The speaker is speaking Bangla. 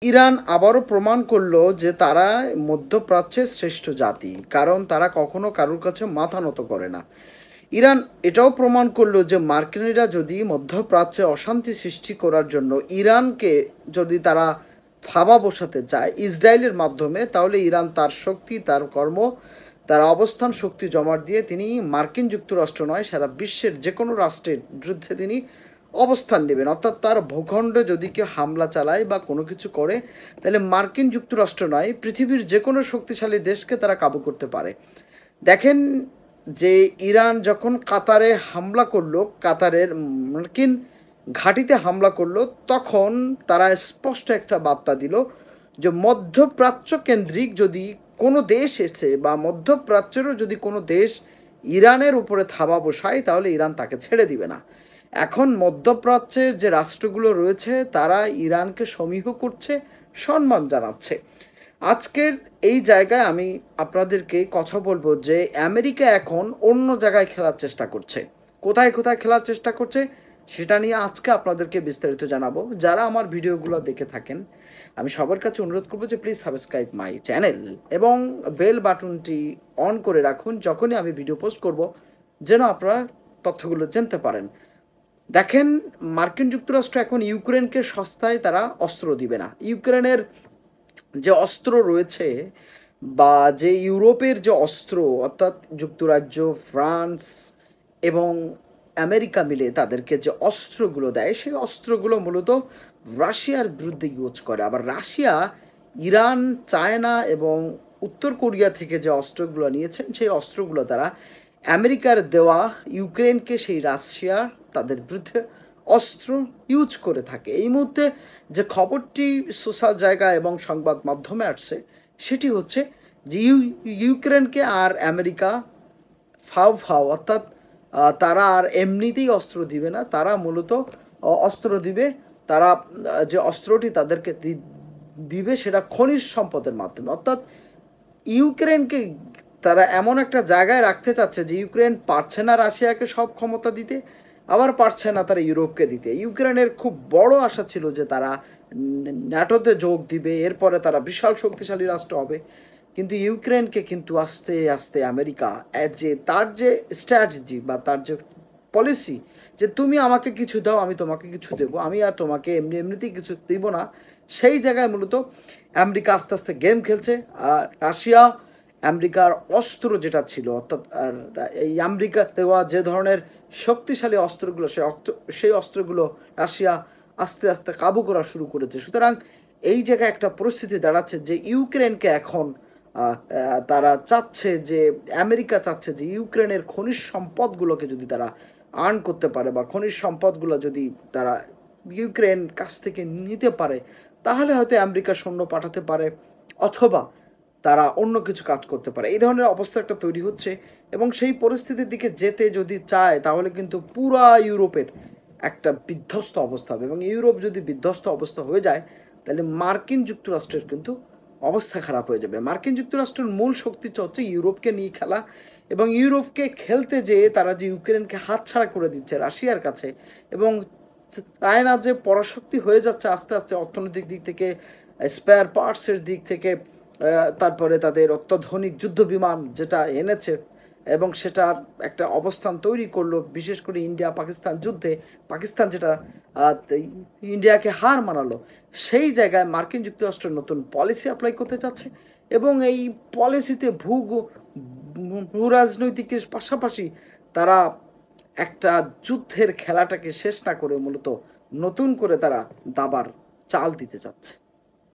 ইরান আবারও প্রমাণ করলো যে তারা মধ্যপ্রাচ্যের শ্রেষ্ঠ জাতি, কারণ তারা কখনো কারোর কাছে মাথা নত করে না। ইরান এটাও প্রমাণ করলো যে মার্কিনিরা যদি মধ্যপ্রাচ্যে অশান্তি সৃষ্টি করার জন্য ইরানকে যদি তারা থাবা বসাতে চায় ইসরায়েলের মাধ্যমে, তাহলে ইরান তার শক্তি, তার কর্ম, তার অবস্থান শক্তি জমাট দিয়ে তিনি মার্কিন যুক্তরাষ্ট্র নয়, সারা বিশ্বের যে কোনো রাষ্ট্রের বিরুদ্ধে তিনি অবস্থান নেবেন। অর্থাৎ তার ভূখণ্ডে যদি কেউ হামলা চালায় বা কোনো কিছু করে, তাহলে মার্কিন যুক্তরাষ্ট্র নয়, পৃথিবীর যে কোনো শক্তিশালী দেশকে তারা কাবু করতে পারে। দেখেন যে ইরান যখন কাতারে হামলা করলো, কাতারের মার্কিন ঘাঁটিতে হামলা করলো, তখন তারা স্পষ্ট একটা বার্তা দিল যে মধ্যপ্রাচ্য কেন্দ্রিক যদি কোনো দেশ এসে বা মধ্যপ্রাচ্যেরও যদি কোনো দেশ ইরানের উপরে থাবা বসায়, তাহলে ইরান তাকে ছেড়ে দিবে না। এখন মধ্যপ্রাচ্যের যে রাষ্ট্রগুলো রয়েছে তারা ইরানকে সমীহ করছে, সম্মান জানাচ্ছে। আজকের এই জায়গায় আমি আপনাদেরকে কথা বলবো যে আমেরিকা এখন অন্য জায়গায় খেলার চেষ্টা করছে। কোথায় কোথায় খেলার চেষ্টা করছে সেটা নিয়ে আজকে আপনাদেরকে বিস্তারিত জানাবো। যারা আমার ভিডিওগুলো দেখে থাকেন, আমি সবার কাছে অনুরোধ করবো যে প্লিজ সাবস্ক্রাইব মাই চ্যানেল এবং বেল বাটনটি অন করে রাখুন, যখনই আমি ভিডিও পোস্ট করব যেন আপনারা তথ্যগুলো জানতে পারেন। দেখেন, মার্কিন যুক্তরাষ্ট্র এখন ইউক্রেনকে সস্তায় তারা অস্ত্র দিবে না। ইউক্রেনের যে অস্ত্র রয়েছে বা যে ইউরোপের যে অস্ত্র, অর্থাৎ যুক্তরাজ্য, ফ্রান্স এবং আমেরিকা মিলে তাদেরকে যে অস্ত্রগুলো দেয়, সেই অস্ত্রগুলো মূলত রাশিয়ার বিরুদ্ধে ইউজ করে। আবার রাশিয়া ইরান, চায়না এবং উত্তর কোরিয়া থেকে যে অস্ত্রগুলো নিয়েছেন, সেই অস্ত্রগুলো তারা আমেরিকার দেওয়া ইউক্রেনকে সেই রাশিয়া তাদের বিরুদ্ধে অস্ত্র ইউজ করে থাকে। এই মুহূর্তে যে খবরটি সোশ্যাল জায়গা এবং সংবাদ মাধ্যমে আসছে সেটি হচ্ছে যে ইউক্রেনকে আর আমেরিকা ফাও ফাও, অর্থাৎ তারা আর এমনিতেই অস্ত্র দিবে না, তারা মূলত অস্ত্র দিবে, তারা যে অস্ত্রটি তাদেরকে দিবে সেটা খনিজ সম্পদের মাধ্যমে। অর্থাৎ ইউক্রেনকে তারা এমন একটা জায়গায় রাখতে চাচ্ছে যে ইউক্রেন পারছে না রাশিয়াকে সব ক্ষমতা দিতে, আবার পারছে না তারা ইউরোপকে দিতে। ইউক্রেনের খুব বড় আশা ছিল যে তারা ন্যাটোতে যোগ দিবে, এরপরে তারা বিশাল শক্তিশালী রাষ্ট্র হবে। কিন্তু ইউক্রেনকে কিন্তু আস্তে আস্তে আমেরিকা যে তার যে স্ট্র্যাটেজি বা তার যে পলিসি, যে তুমি আমাকে কিছু দাও আমি তোমাকে কিছু দেবো, আমি আর তোমাকে এমনিতেই কিছু দিব না, সেই জায়গায় মূলত আমেরিকা আস্তে আস্তে গেম খেলছে। আর রাশিয়া আমেরিকার অস্ত্র যেটা ছিল, অর্থাৎ এই আমেরিকা দেওয়া যে ধরনের শক্তিশালী অস্ত্রগুলো, সেই অস্ত্রগুলো রাশিয়া আস্তে আস্তে কাবু করা শুরু করেছে। সুতরাং এই জায়গায় একটা পরিস্থিতি দাঁড়াচ্ছে যে ইউক্রেনকে এখন তারা চাচ্ছে যে আমেরিকা চাচ্ছে যে ইউক্রেনের খনিজ সম্পদগুলোকে যদি তারা আর্ন করতে পারে বা খনিজ সম্পদগুলো যদি তারা ইউক্রেন কাছ থেকে নিতে পারে, তাহলে হয়তো আমেরিকা সৈন্য পাঠাতে পারে অথবা তারা অন্য কিছু কাজ করতে পারে। এই ধরনের অবস্থা একটা তৈরি হচ্ছে এবং সেই পরিস্থিতির দিকে যেতে যদি চায় তাহলে কিন্তু পুরা ইউরোপের একটা বিধ্বস্ত অবস্থা হবে এবং ইউরোপ যদি বিধ্বস্ত অবস্থা হয়ে যায় তাহলে মার্কিন যুক্তরাষ্ট্রের কিন্তু অবস্থা খারাপ হয়ে যাবে। মার্কিন যুক্তরাষ্ট্রের মূল শক্তি হচ্ছে ইউরোপকে নিয়ে খেলা এবং ইউরোপকে খেলতে যেয়ে তারা যে ইউক্রেনকে হাতছাড়া করে দিচ্ছে রাশিয়ার কাছে এবং চায়না যে পরাশক্তি হয়ে যাচ্ছে আস্তে আস্তে অর্থনৈতিক দিক থেকে, স্পেয়ার পার্টসের দিক থেকে, তারপরে তাদের অত্যাধুনিক যুদ্ধ বিমান যেটা এনেছে এবং সেটার একটা অবস্থান তৈরি করলো, বিশেষ করে ইন্ডিয়া পাকিস্তান যুদ্ধে পাকিস্তান যেটা ইন্ডিয়াকে হার মানালো, সেই জায়গায় মার্কিন যুক্তরাষ্ট্র নতুন পলিসি অ্যাপ্লাই করতে চাচ্ছে এবং এই পলিসিতে ভূ রাজনৈতিকের পাশাপাশি তারা একটা যুদ্ধের খেলাটাকে শেষ না করে মূলত নতুন করে তারা দাবার চাল দিতে চাচ্ছে।